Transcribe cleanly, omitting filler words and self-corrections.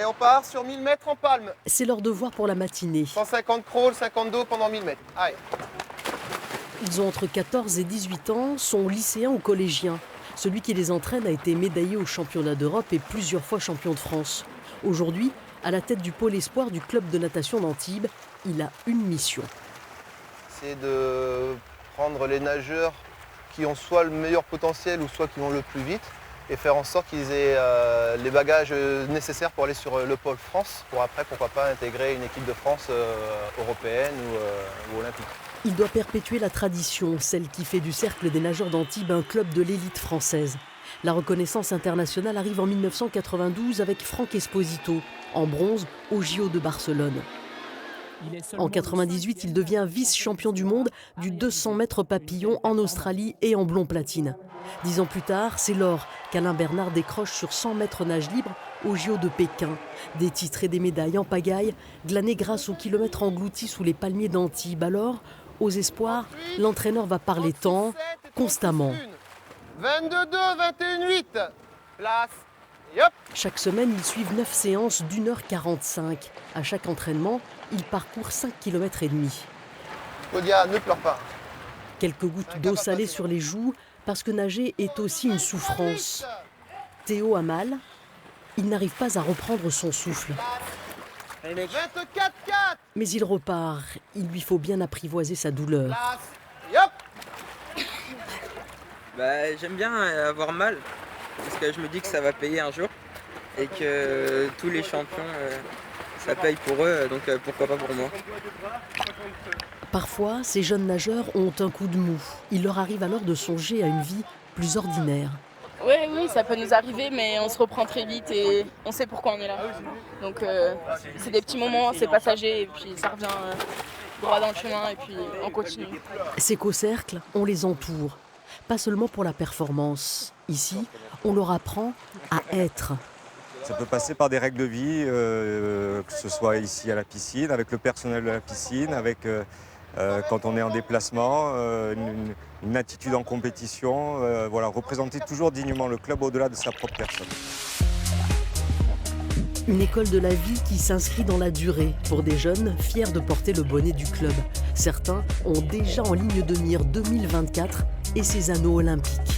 on part sur 1000 mètres en palme. C'est leur devoir pour la matinée. 150 crawl, 50 dos pendant 1000 mètres. Allez. Ils ont entre 14 et 18 ans, sont lycéens ou collégiens. Celui qui les entraîne a été médaillé aux championnats d'Europe et plusieurs fois champion de France. Aujourd'hui, à la tête du pôle espoir du club de natation d'Antibes, il a une mission. C'est de prendre les nageurs qui ont soit le meilleur potentiel ou soit qui vont le plus vite et faire en sorte qu'ils aient les bagages nécessaires pour aller sur le pôle France, pour après, pourquoi pas, intégrer une équipe de France européenne ou olympique. Il doit perpétuer la tradition, celle qui fait du Cercle des nageurs d'Antibes un club de l'élite française. La reconnaissance internationale arrive en 1992 avec Franck Esposito, en bronze au JO de Barcelone. En 1998, il devient vice-champion du monde du 200 mètres papillon en Australie et en blond platine. 10 ans plus tard, c'est l'or qu'Alain Bernard décroche sur 100 mètres nage libre au JO de Pékin. Des titres et des médailles en pagaille, glanés grâce aux kilomètres engloutis sous les palmiers d'Antibes. Alors, aux espoirs, l'entraîneur va parler temps, constamment. 22-2, 21-8. Place. Et hop. Chaque semaine, ils suivent 9 séances d'1h45. À chaque entraînement, ils parcourent 5,5 km. Claudia, ne pleure pas. Quelques gouttes d'eau salée sur les joues, parce que nager est aussi une souffrance. Théo a mal, il n'arrive pas à reprendre son souffle. 24-4. Mais il repart, il lui faut bien apprivoiser sa douleur. Place. Et hop. J'aime bien avoir mal, parce que je me dis que ça va payer un jour, et que tous les champions, ça paye pour eux, donc pourquoi pas pour moi. Parfois, ces jeunes nageurs ont un coup de mou. Il leur arrive alors de songer à une vie plus ordinaire. Oui, ça peut nous arriver, mais on se reprend très vite et on sait pourquoi on est là. Donc c'est des petits moments, c'est passager, et puis ça revient droit dans le chemin, et puis on continue. C'est qu'au cercle, on les entoure. Pas seulement pour la performance. Ici, on leur apprend à être. Ça peut passer par des règles de vie, que ce soit ici à la piscine, avec le personnel de la piscine, avec quand on est en déplacement, une attitude en compétition, représenter toujours dignement le club au-delà de sa propre personne. Une école de la vie qui s'inscrit dans la durée pour des jeunes fiers de porter le bonnet du club. Certains ont déjà en ligne de mire 2024 et ses anneaux olympiques.